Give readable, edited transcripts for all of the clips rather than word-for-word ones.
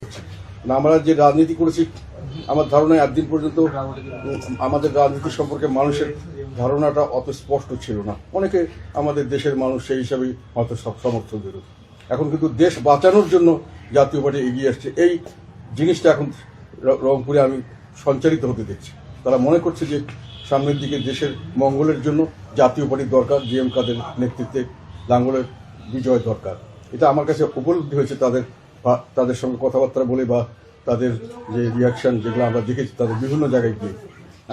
না, আমরা যে রাজনীতি করেছি আমার ধারণায় একদিন পর্যন্ত আমাদের রাজনীতি সম্পর্কে মানুষের ধারণাটা অত স্পষ্ট ছিল না। অনেকে আমাদের দেশের মানুষ সেই হিসাবেই হয়তো সব সমর্থন দিল। এখন কিন্তু দেশ বাঁচানোর জন্য জাতীয় পার্টি এগিয়ে আসছে, এই জিনিসটা এখন রংপুরে আমি সঞ্চারিত হতে দেখছি। তারা মনে করছে যে সামনের দিকে দেশের মঙ্গলের জন্য জাতীয় পার্টির দরকার, জিএম কাদের নেতৃত্বে লাঙ্গলের বিজয় দরকার। এটা আমার কাছে উপলব্ধি হয়েছে তাদের সঙ্গে কথাবার্তা বলে বা তাদের যে রিয়াকশন যেগুলো আমরা দেখেছি তাদের বিভিন্ন জায়গায় গিয়ে।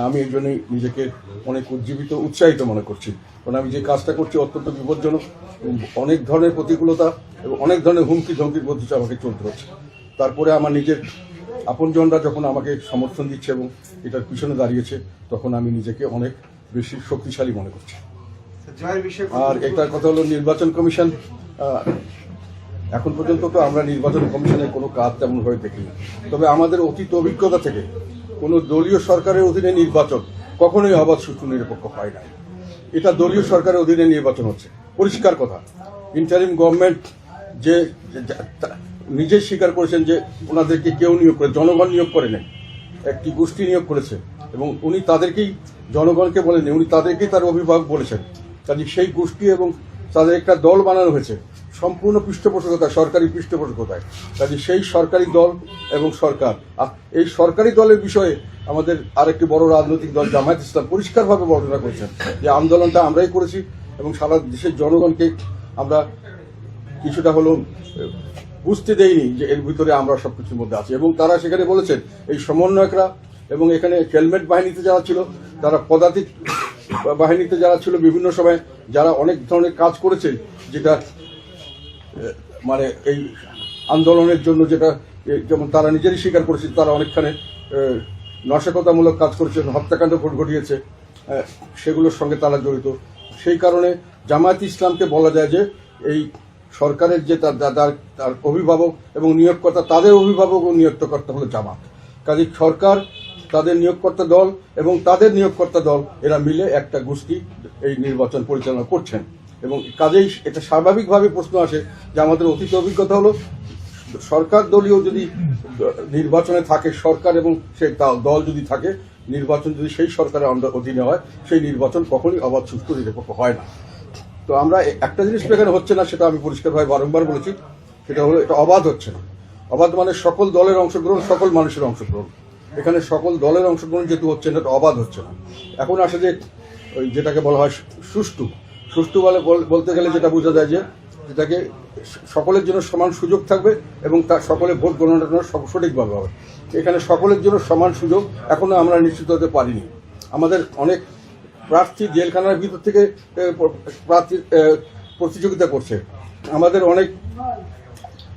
আমি এই জন্যই নিজেকে অনেক উজ্জীবিত উৎসাহিত মনে করছি, কারণ আমি যে কাজটা করছি অত্যন্ত বিপজ্জনক, অনেক ধরনের প্রতিকূলতা এবং অনেক ধরনের হুমকি ধমকির মধ্যে আমাকে চলতে হচ্ছে। তারপরে আমার নিজের আপনজনরা যখন আমাকে সমর্থন দিচ্ছে এবং এটার পিছনে দাঁড়িয়েছে, তখন আমি নিজেকে অনেক বেশি শক্তিশালী মনে করছি। আর একটা কথা হলো নির্বাচন কমিশন, এখন পর্যন্ত তো আমরা নির্বাচন কমিশনের কোনো কাজ তেমন হয়ে দেখিনি। তবে আমাদের অতীত অভিজ্ঞতা থেকে কোনো দলীয় সরকারের অধীনে নির্বাচন কখনোই অবাধ, সুষ্ঠু, নিরপেক্ষ হয় না। এটা দলীয় সরকারের অধীনে নির্বাচন হচ্ছে, পরিষ্কার কথা। ইন্টারিম গভর্নমেন্ট যে নিজে স্বীকার করেছেন যে ওনাদেরকে কেউ নিয়োগ করে, জনগণ নিয়োগ করে নেই, একটি গোষ্ঠী নিয়োগ করেছে এবং উনি তাদেরকেই, জনগণকে বলেননি, উনি তাদেরকেই তার অভিভাবক বলেছেন। কাজে সেই গোষ্ঠী এবং তাদের একটা দল বানানো হয়েছে সম্পূর্ণ পৃষ্ঠপোষকতায়, সরকারি পৃষ্ঠপোষকতায়। কাজে সেই সরকারি দল এবং সরকার, এই সরকারি দলের বিষয়ে আমাদের আরেকটি বড় রাজনৈতিক দল জামায়াত ইসলাম পরিষ্কারভাবে বর্ণনা করেছেন যে আন্দোলনটা আমরাই করেছি এবং সারা দেশের জনগণকে আমরা কিছুটা হলেও বুঝতে দেইনি যে এর ভিতরে আমরা সবকিছুর মধ্যে আছি। এবং তারা সেখানে বলেছেন এই সমন্বয়করা এবং এখানে হেলমেট বাহিনীতে যারা ছিল, তারা পদাতিক বাহিনীতে যারা ছিল, বিভিন্ন সময় যারা অনেক ধরনের কাজ করেছে, যেটা মানে এই আন্দোলনের জন্য, যেটা যেমন তারা নিজেরই স্বীকার করেছে তারা অনেকখানে নাশকতামূলক কাজ করেছেন, হত্যাকাণ্ড ঘটিয়েছে, সেগুলোর সঙ্গে তারা জড়িত। সেই কারণে জামায়াত ইসলামকে বলা যায় যে এই সরকারের যে তার অভিভাবক এবং নিয়োগকর্তা, তাদের অভিভাবক ও নিয়োগকর্তা হলো জামাত। কাজে সরকার, তাদের নিয়োগকর্তা দল এবং তাদের নিয়োগকর্তা দল, এরা মিলে একটা গোষ্ঠী এই নির্বাচন পরিচালনা করছেন। এবং কাজেই এটা স্বাভাবিকভাবে প্রশ্ন আসে যে আমাদের অতীত অভিজ্ঞতা হলো সরকার দলীয় যদি নির্বাচনে থাকে, সরকার এবং সেই দল যদি থাকে, নির্বাচন যদি সেই সরকারের অধীনে হয়, সেই নির্বাচন কখনই অবাধ, সুষ্ঠু, নিরপেক্ষ হয় না। তো আমরা একটা জিনিস এখানে হচ্ছে না, সেটা আমি পরিষ্কারভাবে বারংবার বলেছি, সেটা হলো এটা অবাধ হচ্ছে না। অবাধ মানে সকল দলের অংশগ্রহণ, সকল মানুষের অংশগ্রহণ। এখানে সকল দলের অংশগ্রহণ যেহেতু হচ্ছে না, এটা অবাধ হচ্ছে না। এখন আসে যে ওই যেটাকে বলা হয় সুষ্ঠু, সুষ্ঠু বলতে গেলে যেটা বোঝা যায় যে যেটাকে সকলের জন্য সমান সুযোগ থাকবে এবং তার সকলে ভোট গণনাটা সঠিকভাবে হবে। এখানে সকলের জন্য সমান সুযোগ এখনো আমরা নিশ্চিত হতে পারিনি। আমাদের অনেক প্রার্থী জেলখানার ভিতর থেকে প্রার্থী প্রতিযোগিতা করছে। আমাদের অনেক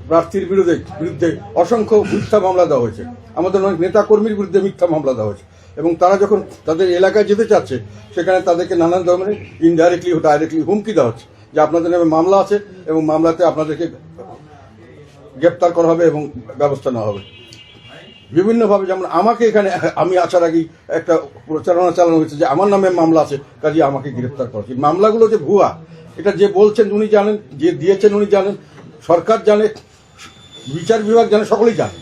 প্রার্থীর বিরুদ্ধে অসংখ্য মিথ্যা মামলা দেওয়া হয়েছে। আমাদের অনেক নেতাকর্মীর বিরুদ্ধে মিথ্যা মামলা দেওয়া হয়েছে এবং তারা যখন তাদের এলাকায় যেতে চাচ্ছে, সেখানে তাদেরকে নানান ধরনের ইনডাইরেক্টলি ও ডাইরেক্টলি হুমকি দেওয়া হচ্ছে যে আপনাদের নামে মামলা আছে এবং মামলাতে আপনাদেরকে গ্রেপ্তার করা হবে এবং ব্যবস্থা নেওয়া হবে বিভিন্নভাবে। যেমন আমাকে এখানে, আমি আসার আগেই একটা প্রচারণা চালানো হয়েছে যে আমার নামে মামলা আছে, কাজে আমাকে গ্রেপ্তার করা উচিত। মামলাগুলো যে ভুয়া, এটা যে বলছেন উনি জানেন, যে দিয়েছেন উনি জানেন, সরকার জানে, বিচার বিভাগ জানে, সকলেই জানে।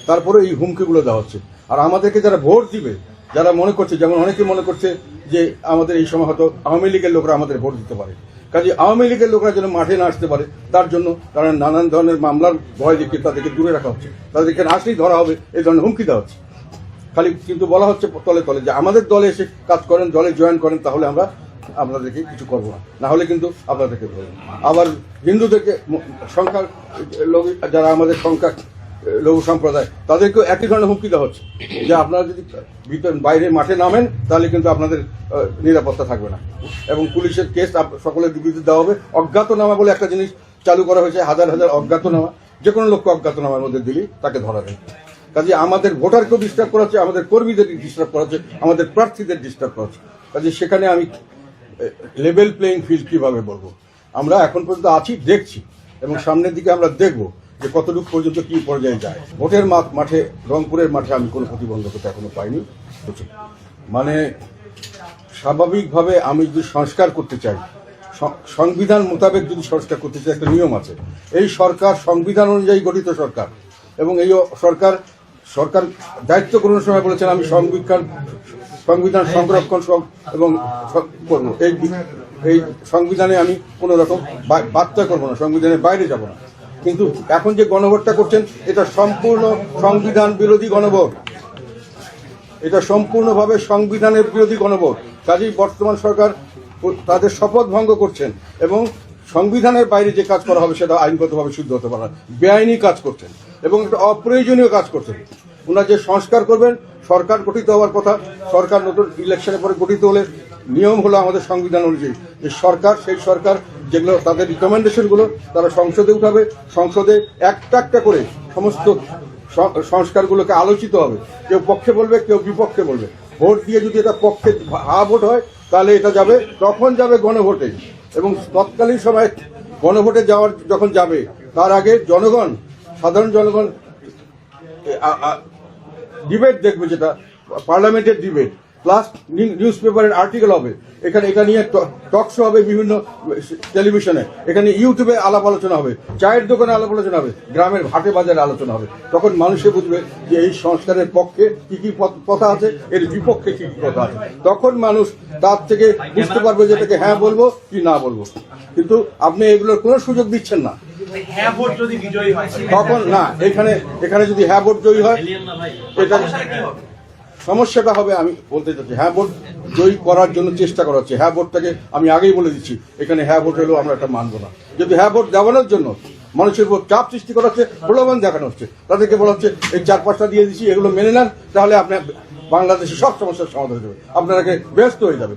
তারপরে এই হুমকিগুলো দেওয়া হচ্ছে। আর আমাদেরকে যারা ভোট দিবে, যারা মনে করছে, যেমন অনেকে মনে করছে যে আমাদের এই সময় হয়তো আওয়ামী লীগের লোকরা আমাদের ভোট দিতে পারে, কাজে আওয়ামী লীগের লোকরা যেন মাঠে না আসতে পারে, তার জন্য তারা নানান ধরনের মামলার ভয় দেখিয়ে তাদেরকে দূরে রাখা হচ্ছে। তাদেরকে আসলেই ধরা হবে, এই ধরনের হুমকি দেওয়া হচ্ছে। খালি কিন্তু বলা হচ্ছে তলে তলে যে আমাদের দলে এসে কাজ করেন, দলে জয়েন করেন, তাহলে আমরা আপনাদেরকে কিছু করবো না, না হলে কিন্তু আপনাদেরকে ধরবো। আবার হিন্দুদেরকে, সংখ্যা যারা আমাদের সংখ্যা লঘু সম্প্রদায়, তাদেরকেও একই ধরনের হুমকি দেওয়া হচ্ছে যে আপনারা যদি বাইরে মাঠে নামেন তাহলে কিন্তু আপনাদের নিরাপত্তা থাকবে না এবং পুলিশের কেস সকলের বিরুদ্ধে দেওয়া হবে। অজ্ঞাতনামা বলে একটা জিনিস চালু করা হয়েছে, হাজার হাজার অজ্ঞাতনামা, যে কোনো লোককে অজ্ঞাতনামার মধ্যে দিলেই তাকে ধরা দেয়। কাজে আমাদের ভোটারকেও ডিস্টার্ব করা হচ্ছে, আমাদের কর্মীদের ডিস্টার্ব করা হচ্ছে, আমাদের প্রার্থীদের ডিস্টার্ব করা হচ্ছে। কাজে সেখানে আমি লেভেল প্লেইং ফিল্ড কিভাবে বলবো, আমরা এখন পর্যন্ত আছি, দেখছি এবং সামনের দিকে আমরা দেখব যে কতটুকু পর্যন্ত কি পর্যায়ে যায়। ভোটের মাঠে, রংপুরের মাঠে আমি কোনো প্রতিবন্ধকতা এখনো পাইনি। মানে স্বাভাবিকভাবে আমি যদি সংস্কার করতে চাই, সংবিধান মোতাবেক যদি সংস্কার করতে চাই, একটা নিয়ম আছে। এই সরকার সংবিধান অনুযায়ী গঠিত সরকার, এবং এই সরকার দায়িত্ব গ্রহণের সময় বলেছেন আমি সংবিধান সংরক্ষণ এবং করব, এই সংবিধানে আমি কোনো রকম বার্তা করবো না, সংবিধানের বাইরে যাব না। কিন্তু এখন যে গণভোটটা করছেন এটা সম্পূর্ণ সংবিধান বিরোধী গণভোট, এটা সম্পূর্ণভাবে সংবিধানের বিরোধী গণভোট। কাজেই বর্তমান সরকার তাদের শপথ ভঙ্গ করছেন এবং সংবিধানের বাইরে যে কাজ করা হবে সেটা আইনগতভাবে সিদ্ধ হতে পারে না, বেআইনি কাজ করছেন এবং একটা অপ্রয়োজনীয় কাজ করছেন। ওনারা যে সংস্কার করবেন, সরকার গঠিত হওয়ার কথা, সরকার নতুন ইলেকশনের পরে গঠিত হলে নিয়ম হলো আমাদের সংবিধান অনুযায়ী যে সেই সরকার যেগুলো তাদের রিকমেন্ডেশনগুলো তারা সংসদে উঠাবে, সংসদে একটা করে সমস্ত সংস্কারগুলোকে আলোচিত হবে, কেউ পক্ষে বলবে, কেউ বিপক্ষে বলবে। ভোট দিয়ে যদি এটা পক্ষে ভোট হয় তাহলে এটা যাবে, তখন যাবে গণভোটে, এবং তৎকালীন সময় গণভোটে যখন যাবে তার আগে সাধারণ জনগণ ডিবেট দেখবে, যেটা পার্লামেন্টের ডিবেট প্লাস নিউজ পেপারের আর্টিকেল হবে, এখানে এটা নিয়ে টক শো হবে বিভিন্ন টেলিভিশনে, এখানে ইউটিউবে আলাপ আলোচনা হবে, চায়ের দোকানে আলাপ আলোচনা হবে, গ্রামের হাটে বাজারে আলোচনা হবে। তখন মানুষে বুঝবে যে এই সংস্কারের পক্ষে কি কি কথা আছে, এর বিপক্ষে কি কি কথা আছে। তখন মানুষ তার থেকে বুঝতে পারবে যে এটাকে হ্যাঁ বলবো কি না বলবো। কিন্তু আপনি এগুলোর কোনো সুযোগ দিচ্ছেন না। তখন না, এখানে যদি হ্যাঁ ভোট জয়ী হয়, এটা সমস্যাটা হবে। আমি বলতে চাচ্ছি হ্যাঁ ভোট জয়ী করার জন্য চেষ্টা করা হচ্ছে। হ্যাঁ ভোটটাকে আমি আগেই বলে দিচ্ছি, এখানে হ্যাঁ ভোট হলেও আমরা এটা মানবো না। যদি হ্যাঁ ভোট দেওয়ানোর জন্য মানুষের উপর চাপ সৃষ্টি করা হচ্ছে, প্রলোভন দেখানো হচ্ছে, তাদেরকে বলা হচ্ছে এই 4-5টা দিয়ে দিচ্ছি, এগুলো মেনে নেন, তাহলে আপনি বাংলাদেশের সব সমস্যার সমাধান হয়ে যাবে, আপনারাকে ব্যস্ত হয়ে যাবে।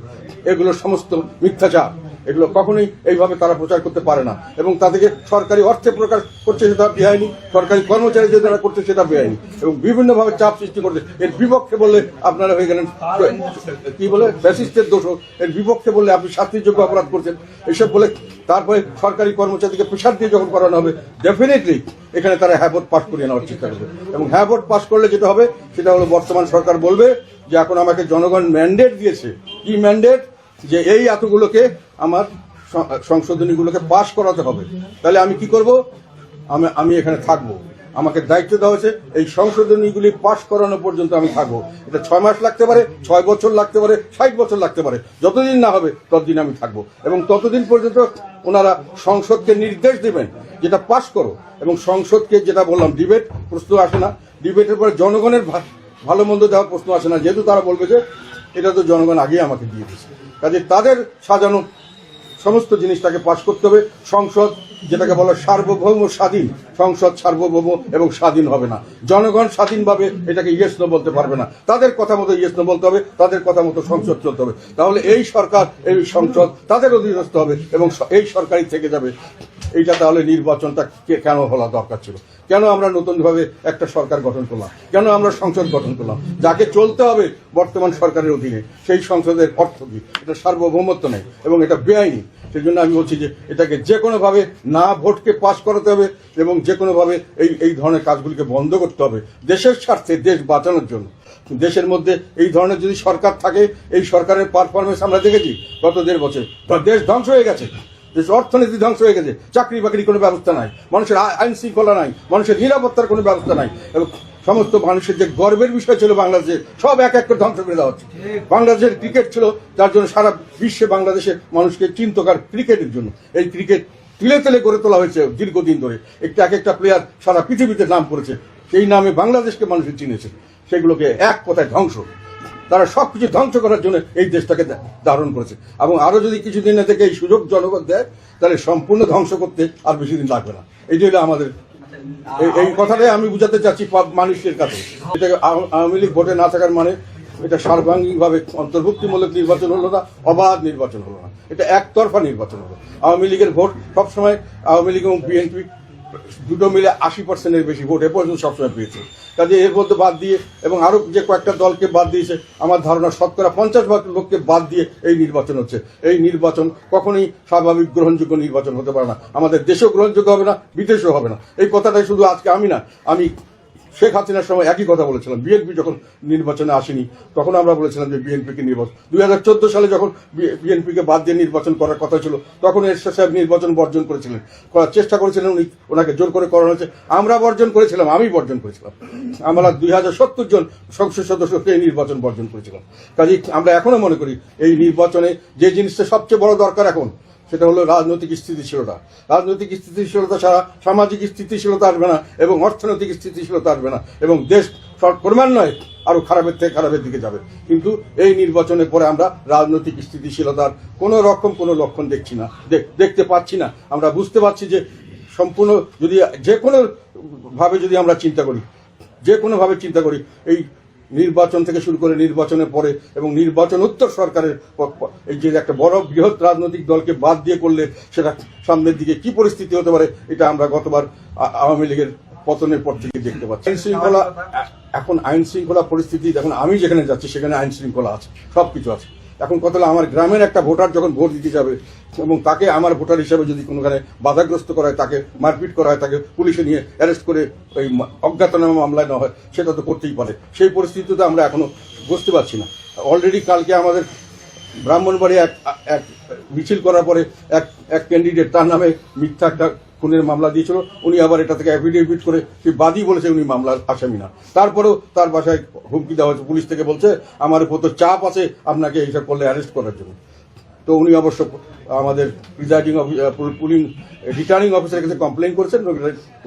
এগুলো সমস্ত মিথ্যাচার, এগুলো কখনোই এইভাবে তারা প্রচার করতে পারে না। এবং তাদেরকে সরকারি অর্থে প্রকাশ করছে সেটা বেআইনি, সরকারি কর্মচারী যে যারা করছে সেটা বেআইনি, এবং বিভিন্নভাবে চাপ সৃষ্টি করছে। এর বিপক্ষে বললে আপনারা হয়ে গেলেন কি বলে ফ্যাসিস্টের দোষক, এর বিপক্ষে বললে আপনি শাস্তিযোগ্য অপরাধ করছেন, এসব বলে তারপরে সরকারি কর্মচারীকে প্রেশার দিয়ে যখন করানো হবে, ডেফিনেটলি এখানে তারা হ্যাঁ ভোট পাস করিয়ে নেওয়ার চেষ্টা করবে। এবং হ্যাঁ ভোট পাস করলে যেটা হবে সেটা হলো বর্তমান সরকার বলবে যে এখন আমাকে জনগণ ম্যান্ডেট দিয়েছে। কি ম্যান্ডেট? যে এই এতগুলোকে আমার সংশোধনীগুলোকে পাস করাতে হবে। তাহলে আমি কি করব? আমি এখানে থাকবো, আমাকে দায়িত্ব দেওয়া হয়েছে এই সংশোধনীগুলি পাস করানো পর্যন্ত আমি থাকবো। এটা 6 মাস লাগতে পারে, 6 বছর লাগতে পারে, 60 বছর লাগতে পারে, যতদিন না হবে ততদিন আমি থাকবো। এবং ততদিন পর্যন্ত ওনারা সংসদকে নির্দেশ দেবেন যেটা পাস করো। এবং সংসদকে যেটা বললাম, ডিবেট প্রশ্ন আসে না, ডিবেটের পরে জনগণের ভালো মন্দ দেওয়ার প্রশ্ন আসে না, যেহেতু তারা বলবে যে এটা তো জনগণ আগেই আমাকে দিয়ে দিয়েছে। কাজে তাদের সাজানো সমস্ত জিনিসটাকে পাস করতে হবে। সংসদ যেটাকে বলা সার্বভৌম স্বাধীন, সংসদ সার্বভৌম এবং স্বাধীন হবে না। জনগণ স্বাধীনভাবে এটাকে ইয়েস নো বলতে পারবে না, তাদের কথা মতো ইয়েস নো বলতে হবে, তাদের কথা মতো সংসদ চলতে হবে। তাহলে এই সরকার, এই সংসদ তাদের অধীনস্থ হবে এবং এই সরকারই থেকে যাবে। এইটা তাহলে নির্বাচনটা কেন হওয়া দরকার ছিল? কেন আমরা নতুনভাবে একটা সরকার গঠন করলাম? কেন আমরা সংসদ গঠন করলাম? যাকে চলতে হবে বর্তমান সরকারের অধীনে, সেই সংসদের অর্থ কি? এটা সার্বভৌমত্ব নেই এবং এটা বেআইনি। সেই জন্য আমি বলছি যে এটাকে যে কোনোভাবে না ভোটকে পাস করাতে হবে এবং যে কোনোভাবে এই ধরনের কাজগুলিকে বন্ধ করতে হবে দেশের স্বার্থে, দেশ বাঁচানোর জন্য। দেশের মধ্যে এই ধরনের যদি সরকার থাকে, এই সরকারের পারফরমেন্স আমরা দেখেছি গত 1.5 বছর, দেশ ধ্বংস হয়ে গেছে, দেশ অর্থনীতি ধ্বংস হয়ে গেছে, চাকরি বাকরি কোনো ব্যবস্থা নাই, মানুষের আইন শৃঙ্খলা নাই, মানুষের নিরাপত্তার কোনো ব্যবস্থা নাই, এবং সমস্ত মানুষের যে গর্বের বিষয় ছিল বাংলাদেশে, সব এক এক করে ধ্বংস করে দেওয়া হচ্ছে। বাংলাদেশের ক্রিকেট ছিল, যার জন্য সারা বিশ্বে বাংলাদেশের মানুষকে চিন্তকার ক্রিকেটের জন্য। এই ক্রিকেট তিলে তিলে গড়ে তোলা হয়েছে দীর্ঘদিন ধরে, এক একটা প্লেয়ার সারা পৃথিবীতে নাম করেছে, সেই নামে বাংলাদেশকে মানুষের চিনেছে। সেগুলোকে এক কথায় ধ্বংস, তারা সবকিছু ধ্বংস করার জন্য এই দেশটাকে ধারণ করেছে। এবং আরো যদি কিছুদিন থেকে এই সুযোগ জনগণ দেয়, তাহলে সম্পূর্ণ ধ্বংস করতে আর বেশি দিন লাগবে না। এইটা হলো আমাদের, এই কথাটাই আমি বুঝাতে চাচ্ছি মানুষের কাছে। এটা আওয়ামী লীগ ভোটে না থাকার মানে এটা সার্বাঙ্গিকভাবে অন্তর্ভুক্তিমূলক নির্বাচন হলো না, অবাধ নির্বাচন হলো না, এটা একতরফা নির্বাচন হলো। আওয়ামী লীগের ভোট সবসময়, আওয়ামী লীগ এবং বিএনপি দুটো মিলে 80%-এর বেশি ভোট এ পর্যন্ত সবসময় পেয়েছে। কাজে এর মধ্যে বাদ দিয়ে এবং আরো যে কয়েকটা দলকে বাদ দিয়েছে, আমার ধারণা 50% লোককে বাদ দিয়ে এই নির্বাচন হচ্ছে। এই নির্বাচন কখনোই স্বাভাবিক গ্রহণযোগ্য নির্বাচন হতে পারে না, আমাদের দেশেও গ্রহণযোগ্য হবে না, বিদেশেও হবে না। এই কথাটাই শুধু আজকে আমি না, আমি শেখ হাসিনার সময় একই কথা বলেছিলাম। বিএনপি যখন নির্বাচনে আসেনি তখন আমরা বলেছিলাম যে বিএনপিকে নির্বাচন, 2014 সালে যখন বিএনপিকে বাদ দিয়ে নির্বাচন করার কথা ছিল তখন এরশাদ সাহেব নির্বাচন বর্জন করেছিলেন, করার চেষ্টা করেছিলেন, ওনাকে জোর করে করানো হয়েছে। আমরা বর্জন করেছিলাম, আমি বর্জন করেছিলাম। আমরা 2070 জন সংসদ সদস্যকে এই নির্বাচন বর্জন করেছিলাম। কাজে আমরা এখনো মনে করি এই নির্বাচনে যে জিনিসটা সবচেয়ে বড় দরকার এখন, সেটা হলো রাজনৈতিক স্থিতিশীলতা। রাজনৈতিক স্থিতিশীলতা ছাড়া সামাজিক স্থিতিশীলতা আসবে না এবং অর্থনৈতিক স্থিতিশীলতা আসবে না, এবং দেশ ক্রমান্বয়ে আরো খারাপের থেকে খারাপের দিকে যাবে। কিন্তু এই নির্বাচনের পরে আমরা রাজনৈতিক স্থিতিশীলতার কোনো রকম কোনো লক্ষণ দেখছি না, দেখতে পাচ্ছি না। আমরা বুঝতে পারছি যে সম্পূর্ণ যদি যে কোনো ভাবে যদি আমরা চিন্তা করি, যে কোনো ভাবে চিন্তা করি, এই নির্বাচন থেকে শুরু করে নির্বাচনের পরে এবং নির্বাচন উত্তর সরকারের এই যে একটা বড় বৃহৎ রাজনৈতিক দলকে বাদ দিয়ে করলে সেটা সামনের দিকে কি পরিস্থিতি হতে পারে, এটা আমরা গতবার আওয়ামী লীগের পতনের পর থেকে দেখতে পাচ্ছি। আইন শৃঙ্খলা, এখন আইন শৃঙ্খলা পরিস্থিতি দেখুন, আমি যেখানে যাচ্ছি সেখানে আইন শৃঙ্খলা আছে, সবকিছু আছে। এখন কথা হলো আমার গ্রামের একটা ভোটার যখন ভোট দিতে যাবে এবং তাকে আমার ভোটার হিসেবে যদি কোনোখানে বাধাগ্রস্ত করা হয়, তাকে মারপিট করা হয়, তাকে পুলিশে নিয়ে অ্যারেস্ট করে ওই অজ্ঞাতনামা মামলায় নেওয়া হয়, সেটা তো করতেই পারে। সেই পরিস্থিতিতে আমরা এখনো বুঝতে পারছি না। অলরেডি কালকে আমাদের ব্রাহ্মণবাড়ি এক মিছিল করার পরে এক ক্যান্ডিডেট, তার নামে মিথ্যা একটা খুনের মামলা দিয়েছিল, উনি আবার এটা থেকে অ্যাফিডেভিট করে সেই বাদী বলেছে উনি মামলার আসামি না। তারপরেও তার বাসায় হুমকি দেওয়া হয়েছে, পুলিশ থেকে বলছে আমার উপর তো চাপ আছে আপনাকে এইসব করলে অ্যারেস্ট করার জন্য। তো উনি অবশ্য আমাদের প্রিজাইডিং রিটার্নিং অফিসারের কাছে কমপ্লেন করেছেন,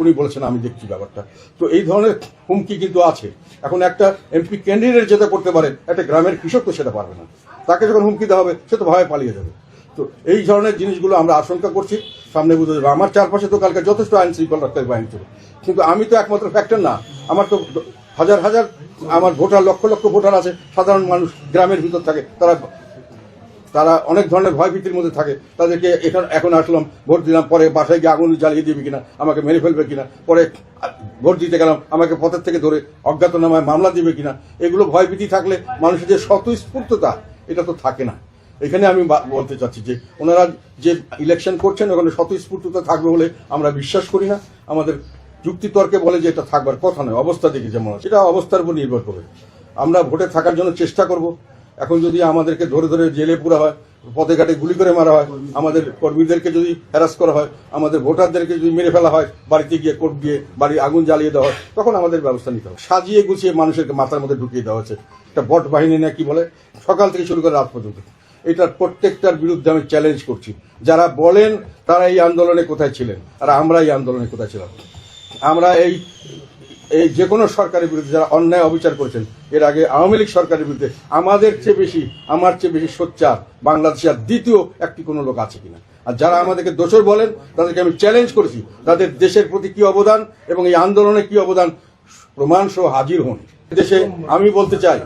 উনি বলেছেন আমি দেখছি ব্যাপারটা। তো এই ধরনের হুমকি কিন্তু আছে। এখন একটা এমপি ক্যান্ডিডেট যেটা করতে পারে, একটা গ্রামের কৃষক তো সেটা পারবে না। তাকে যখন হুমকি দেওয়া হবে সে তো ভয়ে পালিয়ে যাবে। তো এই ধরনের জিনিসগুলো আমরা আশঙ্কা করছি, সামনে বুঝে যাবে। আমার চারপাশে তো কালকে যথেষ্ট আইন শৃঙ্খলা রক্ষাকারী বাহিনী ছিল, কিন্তু আমি তো একমাত্র ফ্যাক্টর না। আমার তো হাজার হাজার আমার ভোটার, লক্ষ লক্ষ ভোটার আছে, সাধারণ মানুষ গ্রামের ভিতর থাকে, তারা অনেক ধরনের ভয়ভীতির মধ্যে থাকে। তাদেরকে এখন আসলাম, ভোট দিলাম, পরে বাসায় গিয়ে আগুন জ্বালিয়ে দিবে কিনা, আমাকে মেরে ফেলবে কিনা, পরে ভোট দিতে গেলাম আমাকে পথের থেকে ধরে অজ্ঞাতনামায় মামলা দিবে কিনা, এগুলো ভয়ভীতি থাকলে মানুষের যে স্বতঃস্ফূর্ততা, এটা তো থাকে না। এখানে আমি বলতে চাচ্ছি যে ওনারা যে ইলেকশন করছেন ওখানে স্বতঃস্ফূর্ততা থাকবে বলে আমরা বিশ্বাস করি না। আমাদের যুক্তিতর্কে বলে যে এটা থাকবার কথা নয়, অবস্থা দেখে যেমন সেটা অবস্থার উপর নির্ভর করবে। আমরা ভোটে থাকার জন্য চেষ্টা করব। এখন যদি আমাদেরকে ধরে ধরে জেলে পুরা হয়, পথে ঘাটে গুলি করে মারা হয়, আমাদের কর্মীদেরকে যদি হ্যারাস করা হয়, আমাদের ভোটারদেরকে যদি মেরে ফেলা হয়, বাড়িতে গিয়ে কোর্ট দিয়ে বাড়ি আগুন জ্বালিয়ে দেওয়া হয়, তখন আমাদের ব্যবস্থা নিতে হবে। সাজিয়ে গুছিয়ে মানুষের মাথার মধ্যে ঢুকিয়ে দেওয়া হচ্ছে একটা বট বাহিনী, না কি বলে, সকাল থেকে শুরু করে রাত পর্যন্ত। এটার প্রত্যেকটার বিরুদ্ধে আমি চ্যালেঞ্জ করছি। যারা বলেন তারা এই আন্দোলনে কোথায় ছিলেন, আর আমরা এই আন্দোলনে কোথায় ছিলাম? আমরা এই যে কোনো সরকারের বিরুদ্ধে যারা অন্যায় অবিচার করেছেন, এর আগে আওয়ামী লীগ সরকারের বিরুদ্ধে আমার চেয়ে বেশি সোচ্চার বাংলাদেশে আর দ্বিতীয় একটি কোনো লোক আছে কিনা। আর যারা আমাদেরকে দোষর বলেন তাদেরকে আমি চ্যালেঞ্জ করেছি, তাদের দেশের প্রতি কি অবদান এবং এই আন্দোলনে কি অবদান প্রমাণ সহ হাজির হন। দেশে আমি বলতে চাই,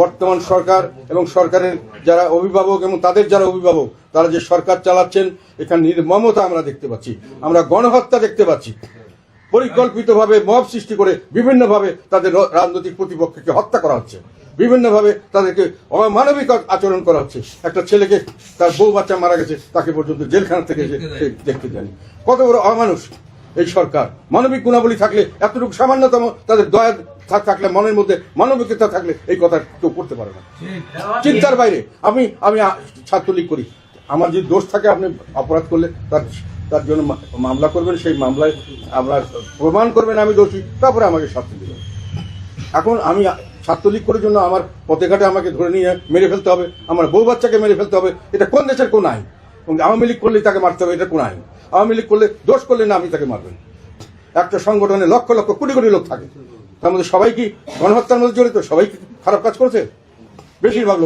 বর্তমান সরকার এবং সরকারের যারা অভিভাবক এবং তাদের যারা অভিভাবক, তারা যে সরকার চালাচ্ছেন, এখানে নির্মমতা আমরা দেখতে পাচ্ছি, আমরা গণহত্যা দেখতে পাচ্ছি। পরিকল্পিতভাবে মব সৃষ্টি করে বিভিন্নভাবে তাদের রাজনৈতিক প্রতিপক্ষকে হত্যা করা হচ্ছে, বিভিন্নভাবে তাদেরকে অমানবিক আচরণ করা হচ্ছে। একটা ছেলেকে তার বউ বাচ্চা মারা গেছে, তাকে পর্যন্ত জেলখানা থেকে দেখতে যায়নি। কত বড় অমানুষ এই সরকার! মানবিক গুণাবলী থাকলে, এতটুকু সামান্যতম তাদের দয়া থাকলে, মনের মধ্যে মানবিকতা থাকলে এই কথা কেউ করতে পারে না। চিন্তার বাইরে। আমি ছাত্রলীগ করি, আমার যদি দোষ থাকে, আপনি অপরাধ করলে তার জন্য মামলা করবেন, সেই মামলায় আপনার প্রমাণ করবেন আমি দোষী, তারপরে আমাকে শাস্তি দেবেন। এখন আমি ছাত্রলীগ করার জন্য আমার পথে ঘাটে আমাকে ধরে নিয়ে মেরে ফেলতে হবে, আমার বউ বাচ্চাকে মেরে ফেলতে হবে, এটা কোন দেশের কোন আইন? আওয়ামী লীগ করলেই তাকে মারতে হবে, এটা কোন আইন? আওয়ামী লীগ করলে, দোষ করলে না আপনি তাকে মারবেন। একটা সংগঠনে লক্ষ লক্ষ কোটি কোটি লোক থাকে, তার মধ্যে সবাই কি গণহত্যার মধ্যে জড়িত? সবাই কি খারাপ কাজ করেছে? বেশিরভাগ লোক